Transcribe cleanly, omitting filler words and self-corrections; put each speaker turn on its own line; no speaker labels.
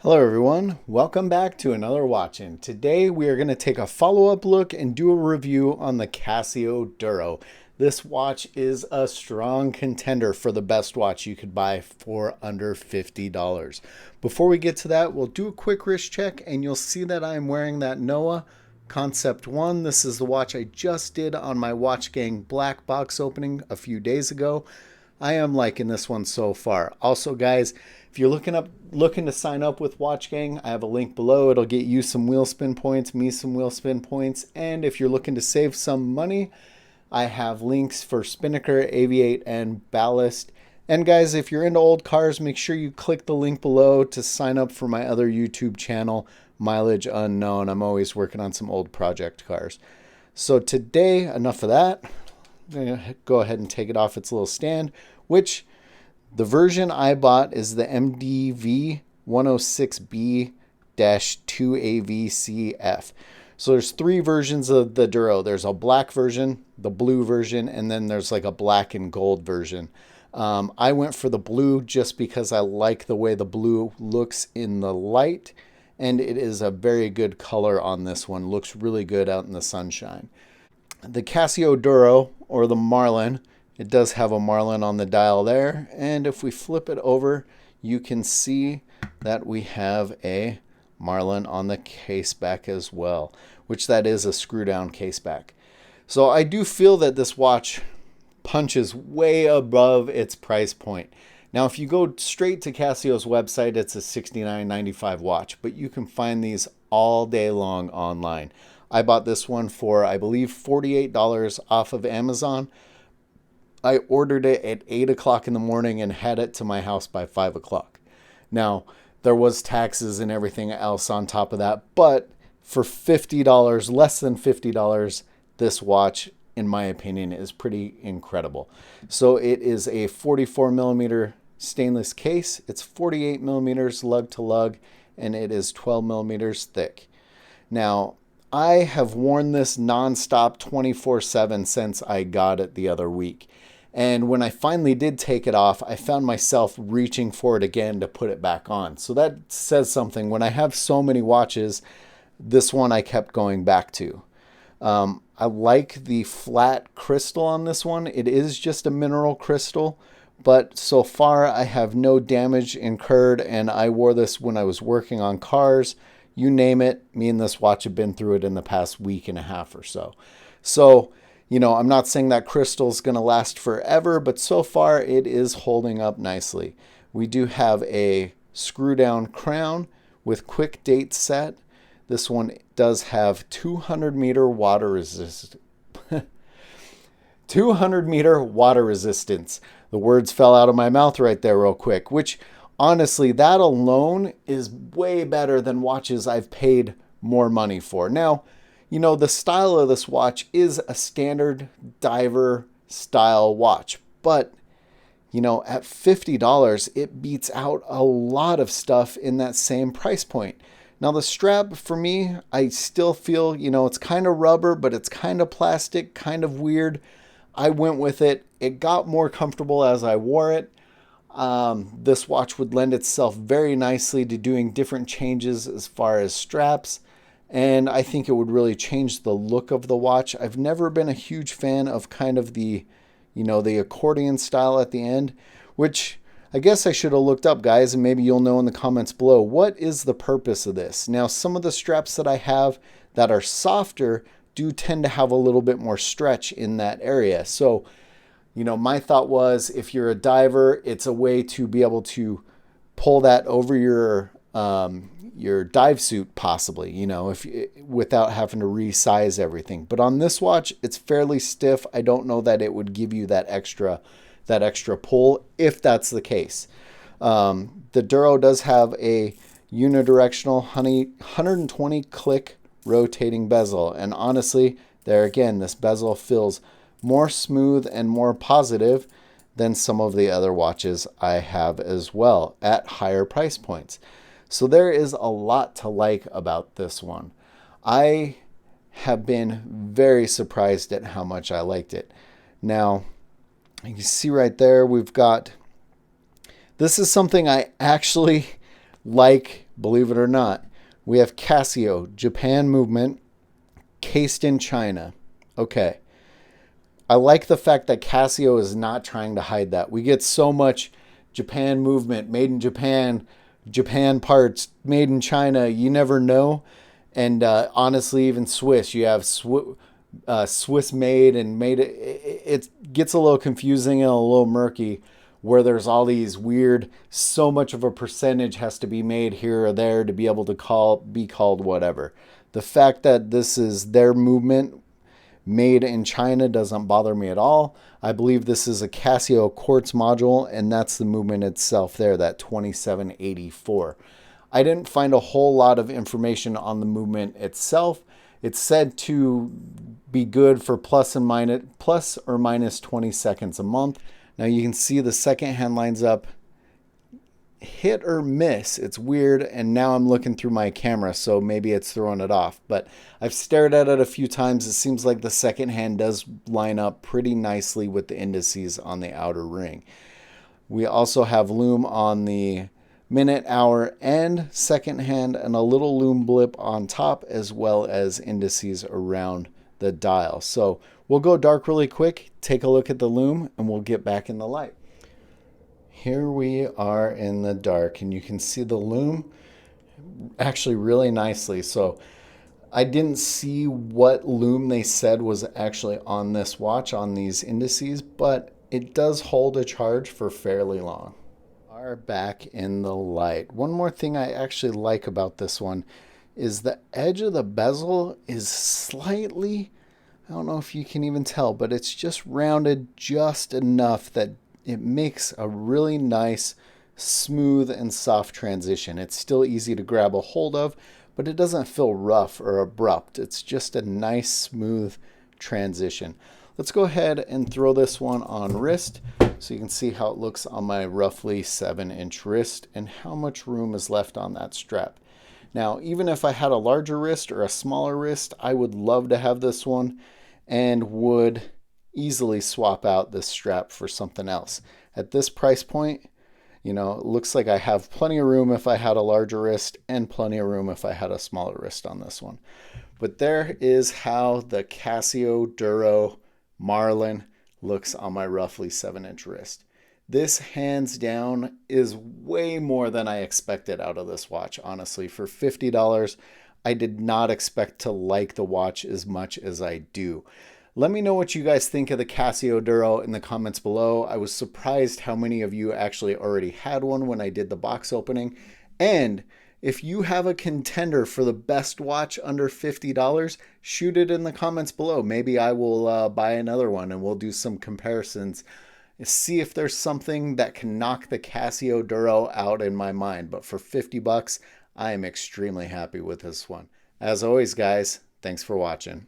Hello everyone, welcome back to another Watchin. Today we are going to take a follow-up look and do a review on the Casio Duro. This watch is a strong contender for the best watch you could buy for under $50. Before we get to that, we'll do a quick wrist check and you'll see that I'm wearing that Noah Concept 1. This is the watch I just did on my watchgang black box opening a few days ago. I am liking this one so far. Also, guys, if you're looking to sign up with watchgang, I have a link below. It'll get you some wheel spin points, me some wheel spin points, and if you're looking to save some money, I have links for Spinnaker, Aviate, and Ballast. And guys, if you're into old cars, make sure you click the link below to sign up for my other YouTube channel, Mileage Unknown. I'm always working on some old project cars. So today, enough of that. I'm going to go ahead and take it off its little stand, which the version I bought is the MDV106B-2AV So there's three versions of the Duro. There's a black version, the blue version, and then there's like a black and gold version. I went for the blue just because I like the way the blue looks in the light, and it is a very good color on this one. Looks really good out in the sunshine. The Casio Duro, or the Marlin, it does have a Marlin on the dial there, and if we flip it over, you can see that we have a Marlin on the case back as well, which that is a screw down case back. So I do feel that this watch punches way above its price point. Now, if you go straight to Casio's website, it's a $69.95 watch, but you can find these all day long online. I bought this one for, I believe, $48 off of Amazon. I ordered it at 8 o'clock in the morning and had it to my house by 5 o'clock. Now, there was taxes and everything else on top of that, but for $50, less than $50, this watch, in my opinion, is pretty incredible. So it is a 44 millimeter stainless case. It's 48 millimeters lug to lug, and it is 12 millimeters thick. Now, I have worn this nonstop 24/7 since I got it the other week. And when I finally did take it off, I found myself reaching for it again to put it back on. So that says something. When I have so many watches, this one I kept going back to. I like the flat crystal on this one. It is just a mineral crystal, but so far I have no damage incurred, and I wore this when I was working on cars. You name it, me and this watch have been through it in the past week and a half or so. So, I'm not saying that crystal's going to last forever, but so far it is holding up nicely. We do have a screw down crown with quick date set. This one does have 200 meter water resistance. 200 meter water resistance. The words fell out of my mouth right there real quick, which honestly, that alone is way better than watches I've paid more money for. Now, the style of this watch is a standard diver style watch, but, at $50, it beats out a lot of stuff in that same price point. Now, the strap, for me, I still feel, it's kind of rubber, but it's kind of plastic, kind of weird. I went with it. It got more comfortable as I wore it. This watch would lend itself very nicely to doing different changes as far as straps, and I think it would really change the look of the watch. I've never been a huge fan of kind of the accordion style at the end, which I guess I should have looked up, guys, and maybe you'll know in the comments below. What is the purpose of this? Now, some of the straps that I have that are softer do tend to have a little bit more stretch in that area. So, my thought was, if you're a diver, it's a way to be able to pull that over your dive suit, possibly, without having to resize everything. But on this watch, it's fairly stiff. I don't know that it would give you that extra pull, if that's the case. The Duro does have a unidirectional 120 click rotating bezel, and honestly, there again, this bezel feels more smooth and more positive than some of the other watches I have as well at higher price points. So there is a lot to like about this one. I have been very surprised at how much I liked it. Now, you can see right there, we've got, this is something I actually Like, believe it or not, we have Casio, Japan movement, cased in China. Okay. I like the fact that Casio is not trying to hide that. We get so much Japan movement, made in Japan, Japan parts, made in China. You never know. And honestly, even Swiss, you have Swiss made and made. It gets a little confusing and a little murky, where there's all these weird. So much of a percentage has to be made here or there to be able to be called whatever. The fact that this is their movement made in China doesn't bother me at all. I believe this is a Casio quartz module, and that's the movement itself there, that 2784. I didn't find a whole lot of information on the movement itself. It's said to be good for plus or minus 20 seconds a month. Now you can see the second hand lines up hit or miss. It's weird, and now I'm looking through my camera, so maybe it's throwing it off. But I've stared at it a few times. It seems like the second hand does line up pretty nicely with the indices on the outer ring. We also have loom on the minute, hour, and second hand, and a little loom blip on top, as well as indices around the dial. So we'll go dark really quick, take a look at the loom, and we'll get back in the light. Here we are in the dark, and you can see the loom actually really nicely. So I didn't see what loom they said was actually on this watch on these indices, but it does hold a charge for fairly long. Are back in the light. One more thing I actually like about this one is the edge of the bezel is slightly, I don't know if you can even tell, but it's just rounded just enough that it makes a really nice, smooth, and soft transition. It's still easy to grab a hold of, but it doesn't feel rough or abrupt. It's just a nice, smooth transition. Let's go ahead and throw this one on wrist so you can see how it looks on my roughly 7-inch wrist and how much room is left on that strap. Now, even if I had a larger wrist or a smaller wrist, I would love to have this one and would easily swap out this strap for something else. At this price point, you know, it looks like I have plenty of room if I had a larger wrist and plenty of room if I had a smaller wrist on this one. But there is how the Casio Duro Marlin looks on my roughly 7-inch wrist. This hands down is way more than I expected out of this watch. Honestly, for $50, I did not expect to like the watch as much as I do. Let me know what you guys think of the Casio Duro in the comments below. I was surprised how many of you actually already had one when I did the box opening. And if you have a contender for the best watch under $50, shoot it in the comments below. Maybe I will buy another one and we'll do some comparisons. See if there's something that can knock the Casio Duro out in my mind. But for $50, I am extremely happy with this one. As always, guys, thanks for watching.